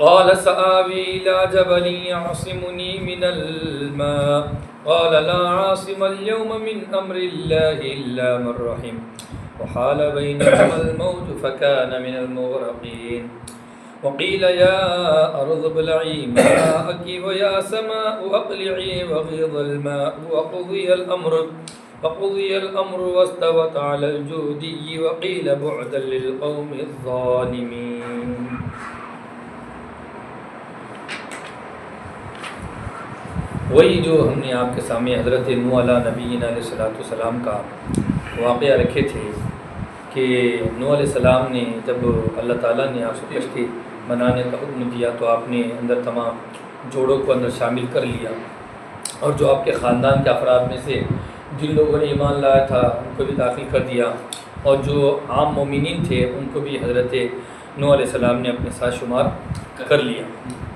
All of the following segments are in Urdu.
قال سآوي إلى جبل يعصمني من الماء قال لا عاصم اليوم من أمر الله إلا من رحم وحال بينهما الموج فكان من المغرقين وقيل يا أرض ابلعي ماءك ويا سماء أقلعي وغيض الماء وقضي الأمر واستوت على الجودي وقيل بعدا للقوم الظالمين. وہی جو ہم نے آپ کے سامنے حضرت نوح علیہ نبینا علیہ السلام کا واقعہ رکھے تھے کہ نوح علیہ السلام نے جب اللہ تعالیٰ نے آپ کو کشتی بنانے کا حکم دیا تو آپ نے اندر تمام جوڑوں کو اندر شامل کر لیا، اور جو آپ کے خاندان کے افراد میں سے جن لوگوں نے ایمان لایا تھا ان کو بھی داخل کر دیا، اور جو عام مومنین تھے ان کو بھی حضرت نوح علیہ السلام نے اپنے ساتھ شمار کر لیا.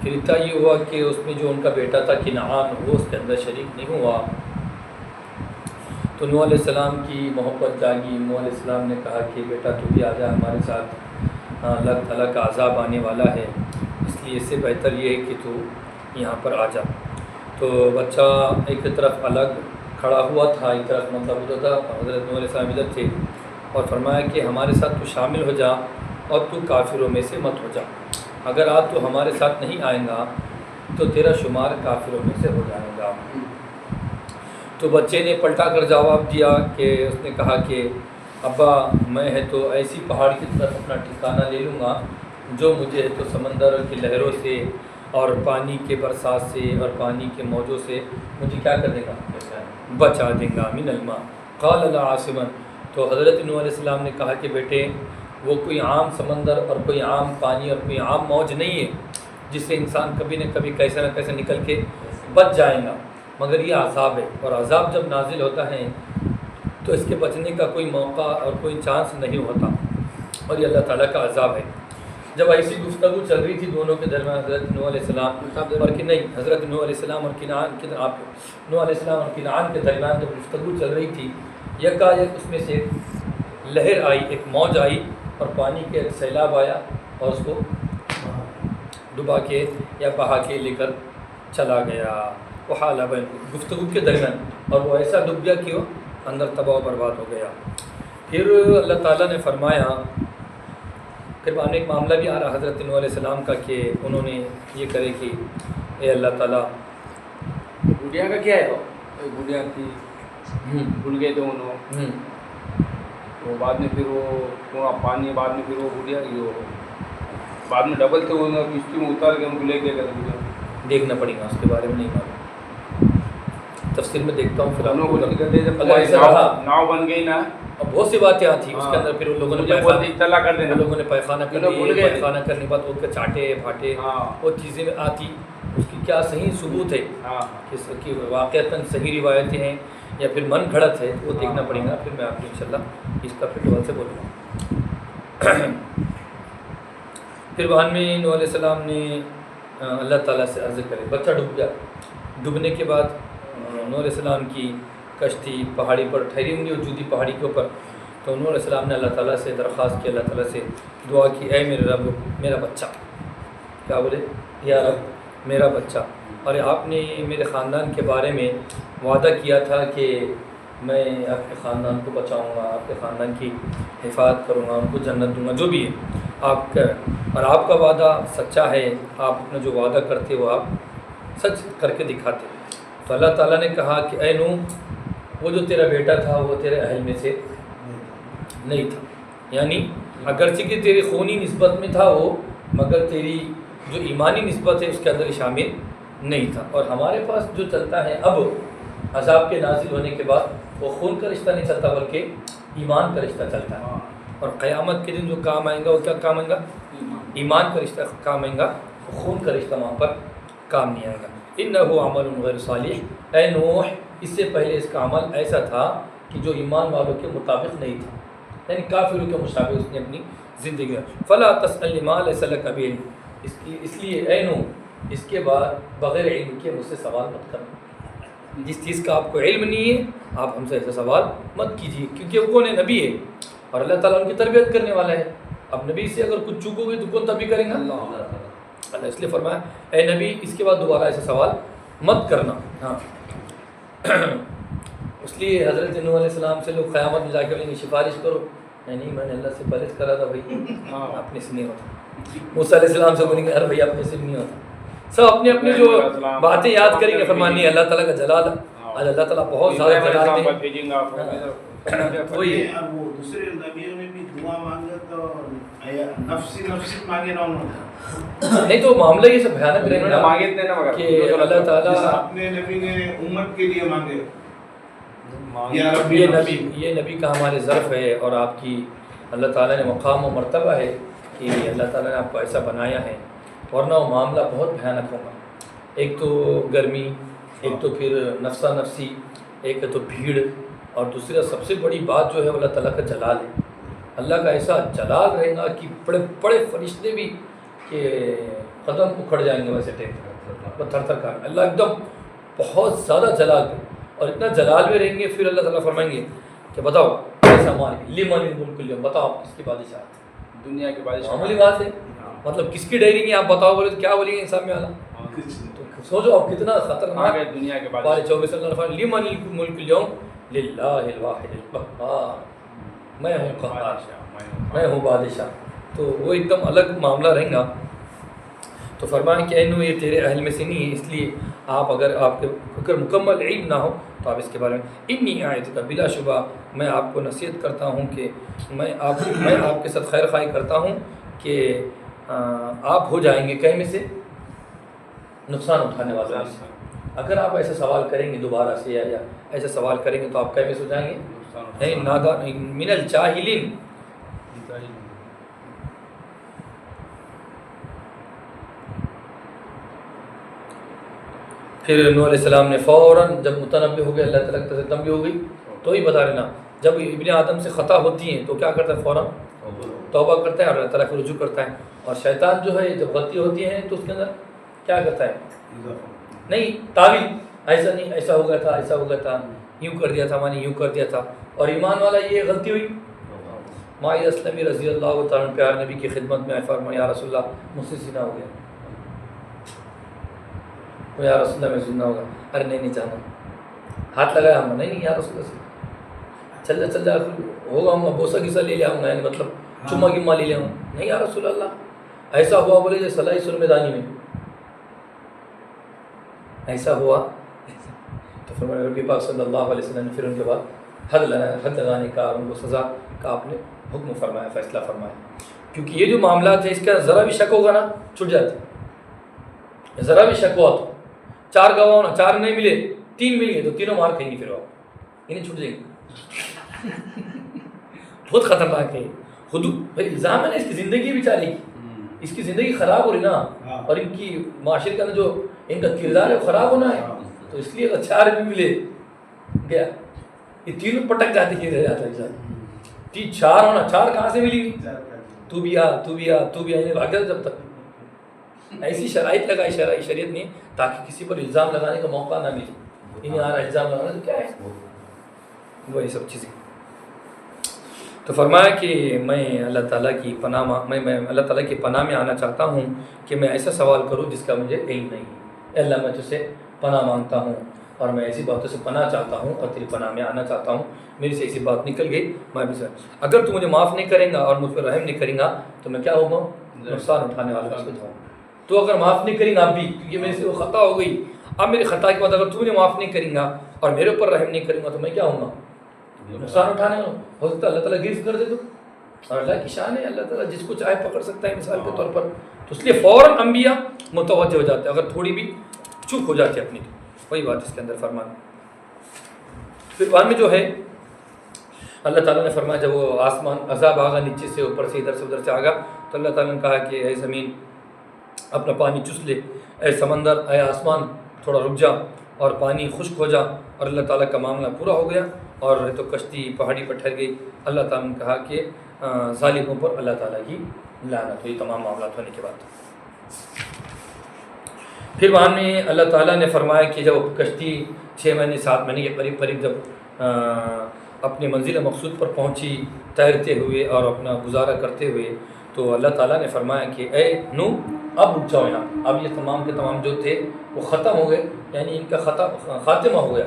پھر اتنا یہ ہوا کہ اس میں جو ان کا بیٹا تھا کنعان وہ اس کے اندر شریک نہیں ہوا. تو نوح علیہ السلام کی محبت جاگی. نوح علیہ السلام نے کہا کہ بیٹا تو بھی آ جا ہمارے ساتھ، اللہ تعالیٰ کا عذاب آنے والا ہے، اس لیے اس سے بہتر یہ ہے کہ تو یہاں پر آ جا. تو بچہ ایک طرف الگ کھڑا ہوا تھا، ایک طرف مطلب ادھر تھا، حضرت نوح علیہ السلام ادھر تھے، اور فرمایا کہ ہمارے ساتھ تو شامل ہو جا اور تو کافروں میں سے مت ہو جا. اگر آج تو ہمارے ساتھ نہیں آئیں گا تو تیرا شمار کافروں میں سے ہو جائے گا. تو بچے نے پلٹا کر جواب دیا کہ اس نے کہا کہ ابا میں ہے تو ایسی پہاڑ کی طرف اپنا ٹھکانہ لے لوں گا جو مجھے ہے تو سمندر کی لہروں سے اور پانی کے برسات سے اور پانی کے موجوں سے مجھے کیا کر دے گا، بچا دیں گا. من الماء قال لا عاصم. تو حضرت نوح علیہ السلام نے کہا کہ بیٹے وہ کوئی عام سمندر اور کوئی عام پانی اور کوئی عام موج نہیں ہے جس سے انسان کبھی نہ کبھی کیسے نہ کیسے نکل کے بچ جائے گا، مگر یہ عذاب ہے، اور عذاب جب نازل ہوتا ہے تو اس کے بچنے کا کوئی موقع اور کوئی چانس نہیں ہوتا، اور یہ اللہ تعالیٰ کا عذاب ہے. جب ایسی گفتگو چل رہی تھی دونوں کے درمیان، حضرت نوح علیہ السلام اور حضرت نوح علیہ السلام اور نوح علیہ السلام اور کنعان کے درمیان جب گفتگو چل رہی تھی، یکایک اس میں سے لہر آئی، ایک موج آئی اور پانی کے ایک سیلاب آیا اور اس کو ڈبا کے یا بہا کے لے کر چلا گیا. وہ حال گفتگو کے درمیان، اور وہ ایسا ڈب گیا کہ وہ اندر تباہ و برباد ہو گیا. پھر اللہ تعالیٰ نے فرمایا، پھر بعد میں ایک معاملہ بھی آ رہا حضرت نوح علیہ السلام کا کہ انہوں نے یہ کرے کہ اے اللہ تعالیٰ، گڑیا کا کیا ہے گڑیا کی بھول گئے تھے انہوں، تو بعد میں پھر وہ تھوڑا پانی، بعد میں پھر وہ گڑیا بعد میں ڈبل تھے وہ کشتی میں اتار کے ان کو لے کے گئے. دیکھنا پڑے گا اس کے بارے میں نہیں معلوم، تفسیر میں دیکھتا ہوں. پھر ناؤ بن گئی نا، اب بہت سی باتیں آتی اس کے اندر. پھر ان لوگوں نے اطلاع کر دینا، لوگوں نے پیخانہ کر دیا، پیخانہ کرنے کے بعد وہ چاٹے پھاٹے وہ چیزیں میں آتی، اس کی کیا صحیح ثبوت ہے کہ واقعتاً صحیح روایتیں ہیں یا پھر من گھڑت ہے، وہ دیکھنا پڑے گا. پھر میں آپ کو انشاءاللہ اس کا پھر ڈول سے بولوں گا. پھر بعد میں نوح علیہ السلام نے اللہ تعالیٰ سے عرض کرے، بچہ ڈوب گیا. ڈوبنے کے بعد نوح علیہ السلام کی کشتی پہاڑی پر ٹھہری ہوں گی، وجودی پہاڑی کے اوپر. تو نوح علیہ السلام نے اللہ تعالیٰ سے درخواست کی، اللہ تعالیٰ سے دعا کی، اے میرے رب میرا بچہ، کیا بولے، یا رب میرا بچہ. اور آپ نے میرے خاندان کے بارے میں وعدہ کیا تھا کہ میں آپ کے خاندان کو بچاؤں گا، آپ کے خاندان کی حفاظت کروں گا، ان کو جنت دوں گا، جو بھی ہے آپ کا، اور آپ کا وعدہ سچا ہے. آپ اپنا جو وعدہ کرتے وہ آپ سچ کر کے دکھاتے. تو اللہ تعالیٰ نے کہا کہ اے نوح، وہ جو تیرا بیٹا تھا وہ تیرے اہل میں سے نہیں تھا، یعنی اگرچہ کہ تیری خونی نسبت میں تھا وہ، مگر تیری جو ایمانی نسبت ہے اس کے اندر شامل نہیں تھا. اور ہمارے پاس جو چلتا ہے اب عذاب کے نازل ہونے کے بعد، وہ خون کا رشتہ نہیں چلتا بلکہ ایمان کا رشتہ چلتا ہے. اور قیامت کے دن جو کام آئے گا وہ کیا کام آئے گا، ایمان کا رشتہ کام آئے گا، خون کا رشتہ وہاں پر کام نہیں آئے گا. انہ عمل غیر صالح، اے نوح اس سے پہلے اس کا عمل ایسا تھا کہ جو ایمان والوں کے مطابق نہیں تھا، یعنی کافروں کے مشابہ اس نے اپنی زندگی میں. فلا تسألنی ما لیس لک بہ علم، اس لیے اے نوح اس کے بعد بغیر علم کے مجھ سے سوال مت کرنا. جس چیز کا آپ کو علم نہیں ہے آپ ہم سے ایسا سوال مت کیجیے، کیونکہ وہ کون ہے؟ نبی ہے، اور اللہ تعالیٰ ان کی تربیت کرنے والا ہے. اب نبی سے اگر کچھ چوکو گے تو کون تبھی کریں گا؟ اللہ. اس لیے فرمایا اے نبی اس کے بعد دوبارہ ایسا سوال مت کرنا. ہاں اس لیے حضرت نوح علیہ السلام سے لوگ قیامت میں جا کے بولیں گے سفارش کرو، نہیں میں نے اللہ سے پرہیز کرا تھا بھائی، اپنے سے نہیں ہوتا. موسیٰ علیہ السلام سے بولیں گے ارے بھائی اپنے سے نہیں ہوتا. سب اپنی اپنی جو باتیں یاد کریں گے. فرمانی اللہ تعالیٰ کا جلال، آج اللہ تعالیٰ بہت زیادہ جلال ہے. وہی وہ دوسرے نبیوں نے بھی دعا مانگا تو نفسی مانگے نہ انہوں نے، نہیں تو معاملہ یہ سب بھیانک رہے گا کہ اللہ تعالیٰ اپنے نبی نے امت کے لیے مانگے. یہ نبی کا ہمارے ظرف ہے، اور آپ کی اللہ تعالیٰ نے مقام و مرتبہ ہے کہ اللہ تعالیٰ نے آپ کو ایسا بنایا ہے، ورنہ وہ معاملہ بہت بھیانک ہوگا. ایک تو گرمی، ایک تو پھر نفسا نفسی، ایک تو بھیڑ، اور دوسرا سب سے بڑی بات جو ہے اللہ تعالیٰ کا جلال ہے. اللہ کا ایسا جلال رہے گا کہ بڑے بڑے فرشتے بھی کہ قدم اکھڑ جائیں گے ویسے تھر تھر کر. اللہ ایک دم بہت زیادہ جلال ہے، اور اتنا جلال میں رہیں گے. پھر اللہ تعالیٰ فرمائیں گے کہ بتاؤ ایسا مالک لمن الملک اليوم، بتاؤ آپ کس کی بادشاہ؟ دنیا کی بادشاہ. معمولی بات ہے، مطلب کس کی ڈائری نہیں آپ بتاؤ بولے تو کیا بولیں گے انسان میں اعلیٰ. تو سوچو آپ کتنا خطرناک ہے. دنیا کے بارے 24 اللہ فرمائے لمن الملک اليوم للہ الواحد القہار، میں ہوں قہار، میں ہوں بادشاہ. تو وہ ایک دم الگ معاملہ رہیں گا. تو فرمائیں کہ اے نوح یہ تیرے اہل میں سے نہیں ہے، اس لیے آپ اگر آپ کے اگر مکمل علم نہ ہو تو آپ اس کے بارے میں انی آیت کا بلا شبہ میں آپ کو نصیحت کرتا ہوں کہ میں آپ کے ساتھ خیر خواہی کرتا ہوں کہ آپ ہو جائیں گے کہیں میں سے نقصان اٹھانے والوں میں سے. اگر آپ ایسا سوال کریں گے دوبارہ سے یا ایسا سوال کریں گے تو آپ کہیں میں سے ہو جائیں گے نادان من الجاہلین. پھر نوح علیہ السلام نے فوراً جب متنبع ہو گئے، اللہ تعالیٰ کی طرف سے تنبیہ ہو گئی تو ہی بتا لینا. جب ابن آدم سے خطا ہوتی ہیں تو کیا کرتا ہے؟ فوراً توبہ کرتا ہے اور اللہ تعالیٰ کو رجوع کرتا ہے. اور شیطان جو ہے جب غلطی ہوتی ہے تو اس کے اندر کیا کرتا ہے؟ نہیں تعویل، ایسا نہیں، ایسا ہو گیا تھا، ایسا ہو گیا تھا، یوں کر دیا تھا، مانی یوں کر دیا تھا. اور ایمان والا یہ غلطی ہوئی. معاذ اسلمی رضی اللہ تعالیٰ پیار نبی کی خدمت میں فرمایا یا رسول اللہ مجھ سے زنا ہو گیا. تو یا رسول اللہ میں زنا ہوگا. ارے نہیں چاہنا، ہاتھ لگایا ہم نے، نہیں یا رسول اللہ سے چل جا ہوگا، ہم بوسا گیسا لے لیا ہوں گا، یعنی مطلب چما گما لے لیا ہوں. نہیں یا رسول اللہ ایسا ہوا، بولے جو صلاحی سر میدانی میں ایسا ہوا. تو فرمایا نبی پاک صلی اللہ علیہ وسلم نے پھر ان کے بعد حد لگانے کا اور ان کو سزا کا آپ نے حکم فرمایا، فیصلہ فرمایا. کیونکہ یہ جو معاملات ہیں اس کا ذرا بھی شک ہوگا نا چھٹ جاتے. ذرا بھی شک ہوا تو 4 گواہ ہونا، 4 نہیں ملے 3 مل گئے تو تینوں مار کھائیں گے، پھر آپ انہیں چھوٹ جائیں گے. بہت خطرناک ہے. خود بھائی الزام ہے نا اس کی زندگی بیچارے کی، اس کی زندگی خراب ہو رہی نا، اور ان کی معاشرے کا جو ان کا کردار ہے وہ خراب ہونا ہے. تو اس لیے 4 بھی ملے گیا، یہ تینوں پٹک جاتے ہی رہ جاتا ہے. 4 ہونا، 4 کہاں سے ملی گی؟ تو بھی آ انہیں بھاگ جب تک ایسی شرائط لگائی شریعت نے تاکہ کسی پر الزام لگانے کا موقع نہ ملے. انہیں آ رہا الزام لگانا تو کیا ہے وہی سب چیزیں. تو فرمایا کہ میں اللہ تعالیٰ کی پناہ میں اللہ تعالیٰ کی پناہ میں آنا چاہتا ہوں کہ میں ایسا سوال کروں جس کا مجھے علم نہیں ہے. اے اللہ میں تجھ سے پناہ مانگتا ہوں اور میں ایسی باتوں سے پناہ چاہتا ہوں اور تیری پناہ میں آنا چاہتا ہوں. میری سے ایسی بات نکل گئی میں بھی اگر تو مجھے معاف نہیں کریں گا اور مجھ پر رحم نہیں کریں گا تو میں کیا ہوگا؟ نقصان اٹھانے والا اس کو جاؤں. تو اگر معاف نہیں کریں گا اب بھی، کیونکہ میرے سے وہ خطا ہو گئی، اب میری خطا کے بعد اگر تو مجھے معاف نہیں کریں گا اور میرے اوپر رحم نہیں کریں گا تو میں کیا ہوں گا؟ نقصان اٹھانے والا. ہو سکتا ہے اللہ تعالیٰ گرفت کر دے تو، اور اللہ کی شان ہے، اللہ تعالیٰ جس کو چاہے پکڑ سکتا ہے مثال کے طور پر. تو اس لیے فوراً انبیاء متوجہ ہو جاتے ہیں اگر تھوڑی بھی چوک ہو جاتی ہے اپنی. وہی بات اس کے اندر فرمانا. پھر بعد میں جو ہے اللہ تعالیٰ نے فرمایا جب وہ آسمان عذاب آگا نیچے سے اوپر سے ادھر سے آگا تو اللہ تعالیٰ نے کہا کہ اے زمین اپنا پانی چس لے، اے سمندر اے آسمان تھوڑا رک جا اور پانی خشک ہو جا، اور اللہ تعالیٰ کا معاملہ پورا ہو گیا اور تو کشتی پہاڑی پر ٹھہر گئی۔ اللہ تعالیٰ نے کہا کہ ظالموں پر اللہ تعالیٰ کی لعنت ہوئی۔ تمام معاملات ہونے کے بعد پھر وہاں میں اللہ تعالیٰ نے فرمایا کہ جب کشتی 6 مہینے 7 مہینے کے قریب جب اپنی منزل مقصود پر پہنچی تیرتے ہوئے اور اپنا گزارا کرتے ہوئے، تو اللہ تعالیٰ نے فرمایا کہ اے نوح اب رک جاؤ یہاں۔ اب یہ تمام کے تمام جو تھے وہ ختم ہو گئے، یعنی ان کا خاتمہ ہو گیا،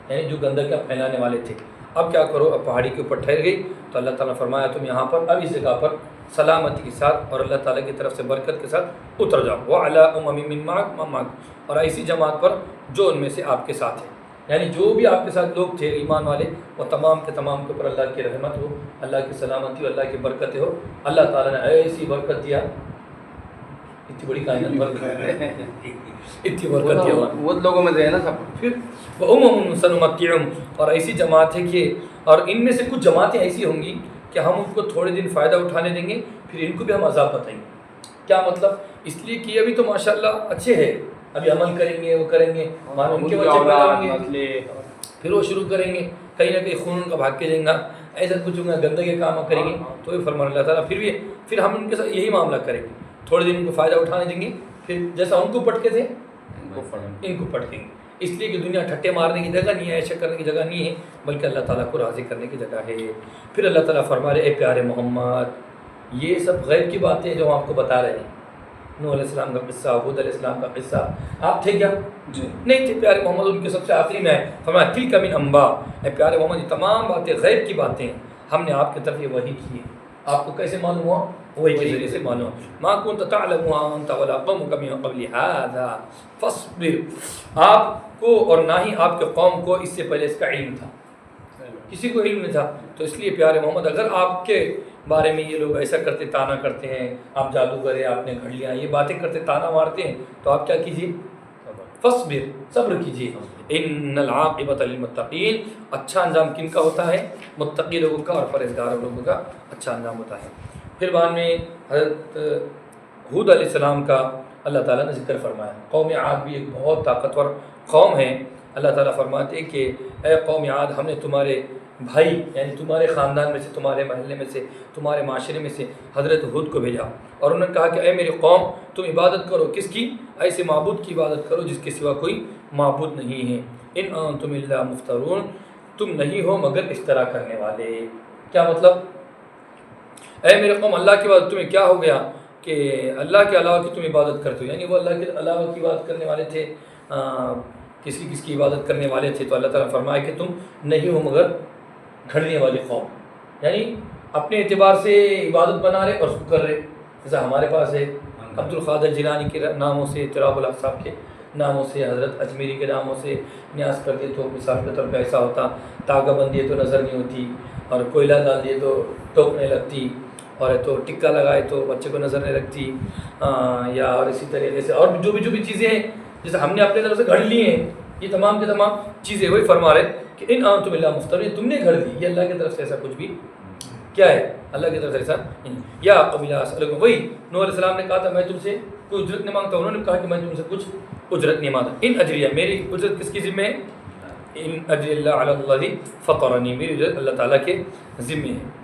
یعنی جو گندگیاں پھیلانے والے تھے۔ اب کیا کرو، اب پہاڑی کے اوپر ٹھہر گئی تو اللہ تعالیٰ نے فرمایا تم یہاں پر اب اس جگہ پر سلامتی کے ساتھ اور اللہ تعالیٰ کی طرف سے برکت کے ساتھ اتر جاؤ۔ وَعَلَىٰ أُمَمٍ مِّن مَّعَكُمْ، اور ایسی جماعت پر جو ان میں سے آپ کے ساتھ ہے، یعنی جو بھی آپ کے ساتھ لوگ تھے ایمان والے، وہ تمام کے تمام کے اوپر اللہ کی رحمت ہو، اللہ کی سلامتی ہو، اللہ کی برکتیں ہو۔ اللہ تعالیٰ نے ایسی برکت دیا، اتنی بڑی کائنات برکت اتنی برکت دیا وہ لوگوں میں سے ہے نا سب۔ پھر وَأُمَمٌ سَنُمَتِّعُهُمْ، اور ایسی جماعت ہے کہ اور ان میں سے کچھ جماعتیں ایسی ہوں گی کہ ہم ان کو تھوڑے دن فائدہ اٹھانے دیں گے، پھر ان کو بھی ہم عذاب بتائیں گے۔ کیا مطلب؟ اس لیے کہ ابھی تو ماشاءاللہ اچھے ہیں، ابھی عمل کریں گے، وہ کریں گے، ان کے بچے پیدا ہوں گے، پھر وہ شروع کریں گے کہیں نہ کہیں خون کا بھاگ کے جائیں گا، ایسا کچھ ہوگا، گندگی کام کریں گے، تو یہ فرمان اللہ تعالیٰ پھر ہم ان کے ساتھ یہی معاملہ کریں گے، تھوڑے دن ان کو فائدہ اٹھانے دیں گے، پھر جیسا ان کو پٹکے تھے ان کو پٹکیں گے۔ اس لیے کہ دنیا ٹھٹے مارنے کی جگہ نہیں ہے، ایسا کرنے کی جگہ نہیں ہے، بلکہ اللہ تعالیٰ کو راضی کرنے کی جگہ ہے۔ پھر اللہ تعالیٰ فرما رہے اے پیارے محمد، یہ سب غیب کی باتیں جو ہم آپ کو بتا رہے ہیں، نوح علیہ السلام کا قصہ، ہود علیہ السلام کا قصہ، آپ تھے کیا؟ نہیں تھے پیارے محمد، ان کے سب سے آخری میں ہے فرمایا تلک من انباء، اے پیارے محمد یہ تمام باتیں غیب کی باتیں ہیں، ہم نے آپ کی طرف یہ وحی کی ہے۔ آپ کو کیسے معلوم ہوا؟ وہی کے ذریعے سے معلوم ہوا۔ ما كنت تعلمها انت ولا قومك من قبل هذا فاصبر، آپ کو اور نہ ہی آپ کے قوم کو اس سے پہلے اس کا علم تھا، کسی کو علم نہیں تھا، تو اس لیے پیارے محمد اگر آپ کے بارے میں یہ لوگ ایسا کرتے، تانا کرتے ہیں، آپ جادوگر ہیں، آپ نے گھڑ لیا، یہ باتیں کرتے، تانا مارتے ہیں، تو آپ کیا کیجیے؟ فاصبر، صبر کیجیے۔ ان العاقبۃ للمتقین، اچھا انجام کن کا ہوتا ہے؟ متقی لوگوں کا اور پرہیزگار لوگوں کا اچھا انجام ہوتا ہے۔ پھر بعد میں حضرت ہود علیہ السلام کا اللہ تعالیٰ نے ذکر فرمایا۔ قوم عاد بھی ایک بہت طاقتور قوم ہے۔ اللہ تعالیٰ فرماتے ہیں کہ اے قوم عاد، ہم نے تمہارے بھائی یعنی تمہارے خاندان میں سے، تمہارے محلے میں سے، تمہارے معاشرے میں سے حضرت ہود کو بھیجا، اور انہوں نے کہا کہ اے میری قوم، تم عبادت کرو کس کی؟ ایسے معبود کی عبادت کرو جس کے سوا کوئی معبود نہیں ہے۔ ان انتم الا مفترون، تم نہیں ہو مگر افترا کرنے والے۔ کیا مطلب؟ اے میرے قوم، اللہ کی عبادت، تمہیں کیا ہو گیا کہ اللہ کے علاوہ کی تم عبادت کرتے ہو؟ یعنی وہ اللہ کے علاوہ کی عبادت کرنے والے تھے، کس کی عبادت کرنے والے تھے؟ تو اللہ تعالیٰ نے فرمایا کہ تم نہیں ہو مگر گھڑنے والی قوم، یعنی اپنے اعتبار سے عبادت بنا رہے اور اس کو کر رہے، جیسا ہمارے پاس ہے عبد القادر جیلانی کے ناموں سے، اضطراب الاعصاب کے ناموں سے، حضرت اجمیری کے ناموں سے نیاز کر دیے تو مثال کے طور پہ ایسا ہوتا، تاگہ بن دیے تو نظر نہیں ہوتی، اور کوئلہ ڈال دیے تو ٹوکنے لگتی، اور تو ٹکا لگائے تو بچے کو نظر نہیں رکھتی، یا اور اسی طریقے سے اور جو بھی چیزیں ہیں جیسے ہم نے اپنے طرف سے گھڑ لی ہیں، یہ تمام کے تمام چیزیں وہی فرما رہے کہ ان انتم الا مفترون، تم نے گھڑ لی، یہ اللہ کی طرف سے ایسا کچھ بھی کیا ہے؟ اللہ کی طرف سے ایسا نہیں۔ یا قوم لا اسألکم، وہی نوح علیہ السلام نے کہا تھا میں تم سے کوئی اجرت نہیں مانگتا، انہوں نے کہا کہ میں تم سے کچھ اجرت نہیں مانگتا۔ ان اجریہ، میری اجرت کس کی ذمہ ہے؟ ان اجری اللہ علی اللہ فطرنی، میری اجرت اللہ تعالیٰ کے ذمہ ہے۔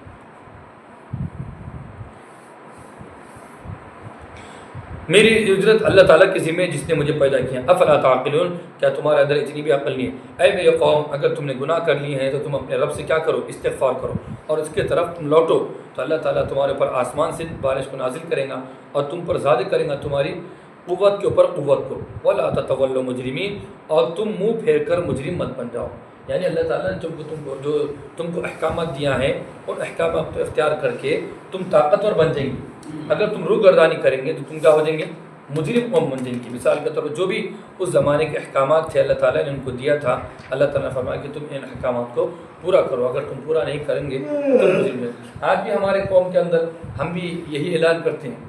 میری اجرت اللہ تعالیٰ کے ذمہ جس نے مجھے پیدا کیا۔ افلا تعقلون، کیا تمہارے اندر اتنی بھی عقل نہیں ہے؟ اے میرے قوم، اگر تم نے گناہ کر لیے ہیں تو تم اپنے رب سے کیا کرو؟ استغفار کرو اور اس کے طرف تم لوٹو، تو اللہ تعالیٰ تمہارے اوپر آسمان سے بارش کو نازل کرے گا اور تم پر زیادہ کرے گا تمہاری قوت کے اوپر قوت کو۔ ولا تتولوا مجرمین، اور تم منہ پھیر کر مجرم مت بن جاؤ، یعنی اللہ تعالیٰ نے تم کو احکامات دیا ہے، ان احکامات کو اختیار کر کے تم طاقتور بن جائیں گے۔ اگر تم روگردانی کریں گے تو تم کیا ہو جائیں گے؟ مجرم قوم بن جائیں گے۔ مثال کے طور پر جو بھی اس زمانے کے احکامات تھے اللہ تعالیٰ نے ان کو دیا تھا، اللہ تعالیٰ نے فرمایا کہ تم ان احکامات کو پورا کرو، اگر تم پورا نہیں کریں گے تو مجرم ہیں۔ آج بھی ہمارے قوم کے اندر ہم بھی یہی اعلان کرتے ہیں،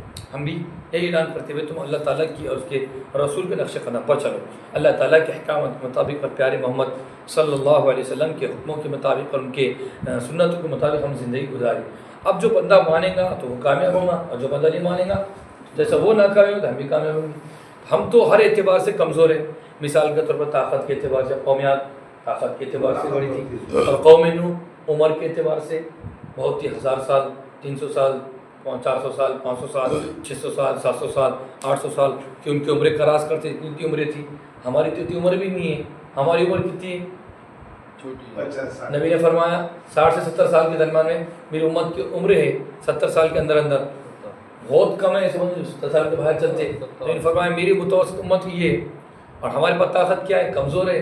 تم اللہ تعالیٰ کی اور اس کے رسول کے نقش قدم پر چلو، اللہ تعالیٰ کے احکامات کے مطابق اور پیارے محمد صلی اللہ علیہ وسلم کے حکموں کے مطابق اور ان کے سنتوں کے مطابق ہم زندگی گزاریں۔ اب جو بندہ مانے گا تو وہ کامیاب ہوگا، اور جو بندہ نہیں مانے گا جیسا وہ ناکامیاب ہو تو ہم بھی کامیاب ہوں گے۔ ہم تو ہر اعتبار سے کمزور ہیں. مثال کے طور پر طاقت کے اعتبار سے قومیات طاقت کے اعتبار سے بڑی تھی، اور قوم نوح عمر کے اعتبار سے بہت ہی 1000 سال 300 سال 400 سال 500 سال 600 سال 700 سال 800 سال کہ ان کی عمریں کراس کرتے اتنی کی عمریں تھی. ہماری تو اتنی عمر بھی نہیں ہے. ہماری عمر کتنی ہے؟ چھوٹی. نبی نے فرمایا 60 سے 70 سال کے درمیان میں میری امت کی عمر ہے 70 سال کے اندر بہت کم ہے. ایسے 70 سال کے باہر چلتے. نبی نے فرمایا میری متوسط امت یہ ہے، اور ہمارے پاس طاقت کیا ہے؟ کمزور ہے،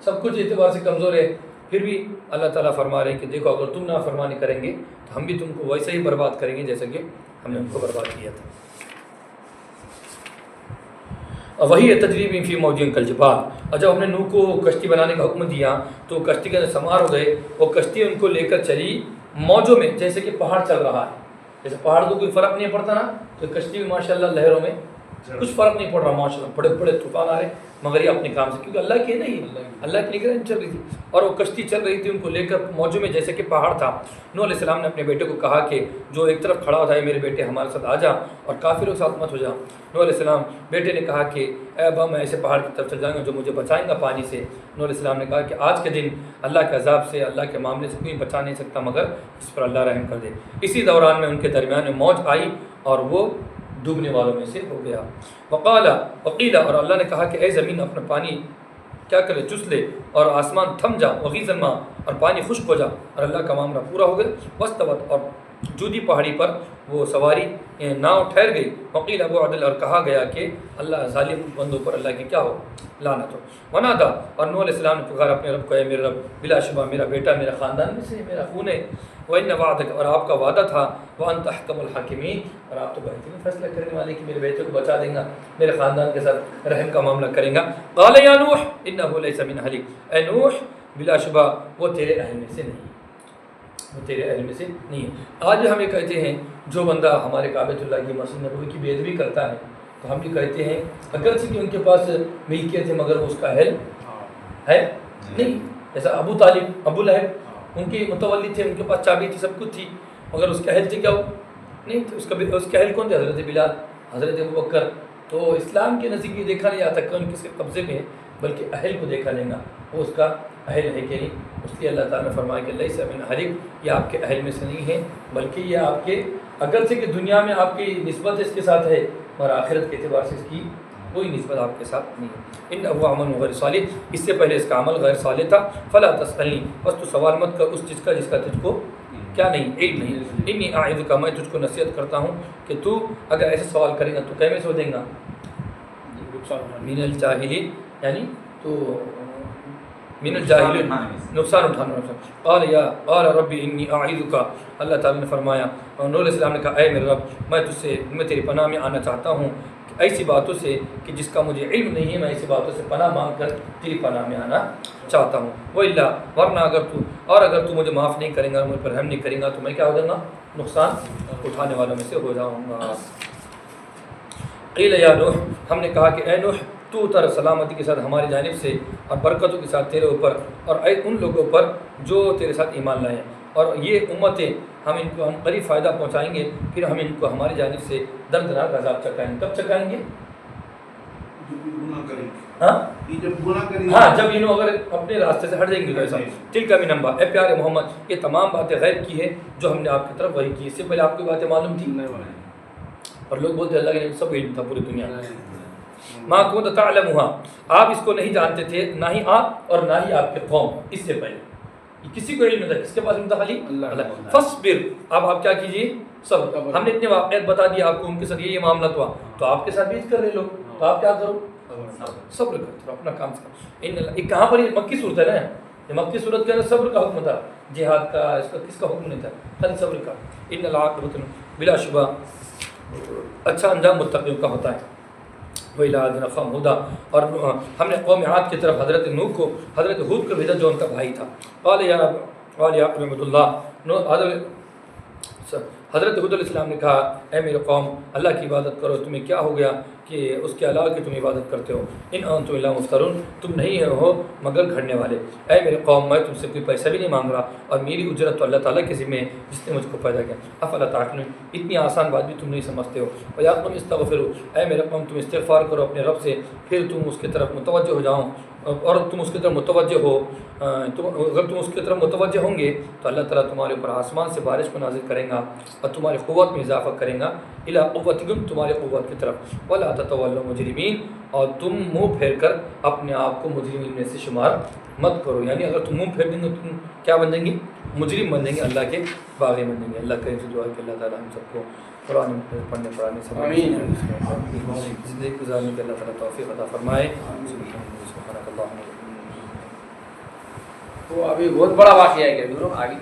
سب کچھ اعتبار سے کمزور ہے. پھر بھی اللہ تعالیٰ فرما رہے ہیں کہ دیکھو اگر تم نافرمانی کریں گے تو ہم بھی تم کو ویسے ہی برباد کریں گے جیسا کہ ہم نے ان کو برباد کیا تھا. اور وہی ہے تجریب فی موج کالجبال. اور جب ہم نے نوح کو کشتی بنانے کا حکم دیا تو کشتی کے اندر سوار ہو گئے. وہ کشتی ان کو لے کر چلی موجوں میں، جیسے کہ پہاڑ چل رہا ہے. جیسے پہاڑ کو کوئی فرق نہیں پڑتا نا، تو کشتی میں ماشاء اللہ لہروں میں کچھ فرق نہیں پڑ رہا ماشاء اللہ. بڑے بڑے طوفان آ رہے مگر یہ اپنے کام سے، کیونکہ اللہ کی نہیں، اللہ کی نگرانی چل رہی تھی. اور وہ کشتی چل رہی تھی ان کو لے کر موجوں میں جیسے کہ پہاڑ تھا. نوح علیہ السلام نے اپنے بیٹے کو کہا کہ جو ایک طرف کھڑا ہوتا ہے میرے بیٹے ہمارے ساتھ آ جا اور کافروں کے ساتھ مت ہو جا. نوح علیہ السلام بیٹے نے کہا کہ اے ابا میں ایسے پہاڑ کی طرف چل جائیں گا جو مجھے بچائیں گا پانی سے. نوح علیہ السلام نے کہا کہ آج کے دن اللہ کے عذاب سے، اللہ کے معاملے سے کوئی بچا نہیں سکتا مگر اس پر اللہ رحم کر دے. اسی دوران میں ان کے درمیان میں موج آئی اور وہ ڈوبنے والوں میں سے ہو گیا. وقیلا اور اللہ نے کہا کہ اے زمین اپنا پانی کیا کرے چس لے، اور آسمان تھم جا، وغیظ الماء اور پانی خشک ہو جا. اور اللہ کا معاملہ پورا ہو گیا. واستوت اور جودی پہاڑی پر وہ سواری ناؤ ٹھہر گئی. وقیل ابو عدل اور کہا گیا کہ اللہ ظالم بندوں پر اللہ کی کیا ہو لعنت ہو. ونادا اور نوح علیہ السلام نے پکارا اپنے رب کو، اے میرے رب بلا شبہ میرا بیٹا میرا خاندان میں سے میرا خون ہے. وَإِنَّ وَعْدَكَ اور آپ کا وعدہ تھا، وَأَنْتَ أَحْكَمُ الْحَاكِمِينَ اور آپ تو بہترین فیصلہ کرنے والے کہ میرے بیٹے کو بچا دیں گا، میرے خاندان کے ساتھ رحم کا معاملہ کریں گا. قَالَ يَا نُوحُ إِنَّهُ لَيْسَ مِنْ أَهْلِكَ اے نوح بلا شبہ وہ تیرے اہل میں سے نہیں، وہ تیرے اہل میں سے نہیں ہے. آج بھی ہم یہ کہتے ہیں جو بندہ ہمارے کعبۃ اللہ کی مسجد نبوی کی بے ادبی کرتا ہے تو ہم یہ کہتے ہیں اگرچہ کہ ان کے پاس ملکیت ہے مگر اس کا اہل ہے نہیں. جیسا ابو طالب ابو لہب ان کی متولی تھے، ان کے پاس چابی تھی، سب کچھ تھی، مگر اس کا اہل تھے کیا وہ نہیں تھے. اس کا اہل کون تھے؟ حضرت بلال، حضرت ابوبکر. تو اسلام کے نزدیک یہ دیکھا نہیں جاتا کہ ان کس کے قبضے میں ہے، بلکہ اہل کو دیکھا لیں گا وہ اس کا اہل ہے کہ نہیں. اس لیے اللہ تعالیٰ نے فرمایا کہ لیس من اہلک یہ آپ کے اہل میں سے نہیں ہے، بلکہ یہ آپ کے اگرچہ کہ دنیا میں آپ کی نسبت اس کے ساتھ ہے اور آخرت کے اعتبار سے اس کی کوئی نسبت آپ کے ساتھ نہیں ہے. ان ابو عمل غیر صالح اس سے پہلے اس کا عمل غیر صالح تھا. فلا تسألنی بس تو سوال مت کر اس چیز کا جس کا تجھ کو کیا نہیں علم نہیں. انی اعظک میں تجھ کو نصیحت کرتا ہوں کہ تو اگر ایسے سوال کرے گا تو کیسے سو دیں گا من الجاہلین یعنی تو من الجاہلین نقصان اٹھانا. قال ربی انی اعظک اللہ تعالیٰ نے فرمایا اور نوح علیہ السلام نے کہا اے میرے رب میں تیری پناہ میں آنا چاہتا ہوں ایسی باتوں سے کہ جس کا مجھے علم نہیں ہے. میں ایسی باتوں سے پناہ مانگ کر تیری پناہ میں آنا چاہتا ہوں. وَإِلَّا ورنہ اگر تو مجھے معاف نہیں کرے گا، مجھ پر رحم نہیں کرے گا تو میں کیا ہو جاؤں گا؟ نقصان اٹھانے والوں میں سے ہو جاؤں گا. قیل یا نوح ہم نے کہا کہ اے نوح تو اتر سلامتی کے ساتھ ہماری جانب سے اور برکتوں کے ساتھ تیرے اوپر اور ان لوگوں پر جو تیرے ساتھ ایمان لائے، اور یہ امتیں ہم ان کو ہم قریب فائدہ پہنچائیں گے، پھر ہم ان کو ہماری جانب سے دردناک عذاب چکائیں گے. کب چکائیں گے؟ ہاں جب انہوں اگر اپنے راستے سے ہٹ جائیں گے. ایسا تل کا بھی نمبر اے پیارے محمد یہ تمام باتیں غیب کی ہے جو ہم نے آپ کی طرف وحی کی. اس سے پہلے آپ کی باتیں معلوم تھی اور لوگ بولتے اللہ کے سب علم تھا پوری دنیا میں. ما كنت تعلمها آپ اس کو نہیں جانتے تھے، نہ ہی آپ اور نہ ہی آپ کے قوم. اس سے پہلے کسی کو علم نہیں تھا. کس کے پاس علم تھا؟ خالی اللہ. فاصبر اب آپ کیا کیجیے صبر. ہم نے اتنے واقعات بتا دیا آپ کو، ان کے ساتھ یہ معاملہ ہوا تو آپ کے ساتھ بھی کر رہے لوگ، تو آپ کیا کرو؟ صبر کرو، اپنا کام کرو. کہاں پر یہ مکی صورت ہے نا، یہ مکی صورت کے اندر صبر کا حکم تھا، جہاد کا اس کا کس کا حکم نہیں تھا، خالی صبر کا. ان العاقبۃ بلا شبہ اچھا انجام متقیوں کا ہوتا ہے. وَإِلَىٰ عَادٍ أَخَاهُمْ هُودًا اور ہم نے قوم عاد کی طرف حضرت نوح کو حضرت ہود کو بھیجا جو ان کا بھائی تھا. قال یا عبد اللہ حضرت ہود علیہ السلام نے کہا اے میرے قوم اللہ کی عبادت کرو، تمہیں کیا ہو گیا کہ اس کے علاوہ کہ تم عبادت کرتے ہو، ان انتم الا مفترون، تم نہیں ہو مگر گھڑنے والے۔ اے میرے قوم میں تم سے کوئی پیسہ بھی نہیں مانگ رہا، اور میری اجرت تو اللہ تعالیٰ کے ذمہ ہے جس نے مجھ کو پیدا کیا۔ افلا تعقلون، اتنی آسان بات بھی تم نہیں سمجھتے ہو۔ ویا قوم استغفروا، اے میرے قوم تم استغفار کرو اپنے رب سے، پھر تم اس کی طرف متوجہ ہو جاؤ، اور تم اس کی طرف متوجہ ہو، اگر تم اس کی طرف متوجہ ہوں گے تو اللہ تعالیٰ تمہارے اوپر آسمان سے بارش کو نازل کریں گا اور تمہاری قوت میں اضافہ کریں گا، الی قوتکم، تمہاری قوت کی طرف، ولا تتولوا مجرمین، اور تم منہ پھیر کر اپنے آپ کو مجرمین میں سے شمار مت کرو۔ یعنی اگر تم منہ پھیر دیں گے تم کیا بن جائیں گے؟ مجرم بن جائیں گے، اللہ کے باغی بن جائیں گے۔ اللہ کریم سے دعا ہے کہ اللہ تعالیٰ ہم سب کو قرآن پڑھنے پڑھانے سے زندگی گزارنے کے اللہ تعالیٰ توفیق عطا فرمائے۔ سبحانک اللہم۔ تو ابھی بہت بڑا واقعہ ہے کہ آگے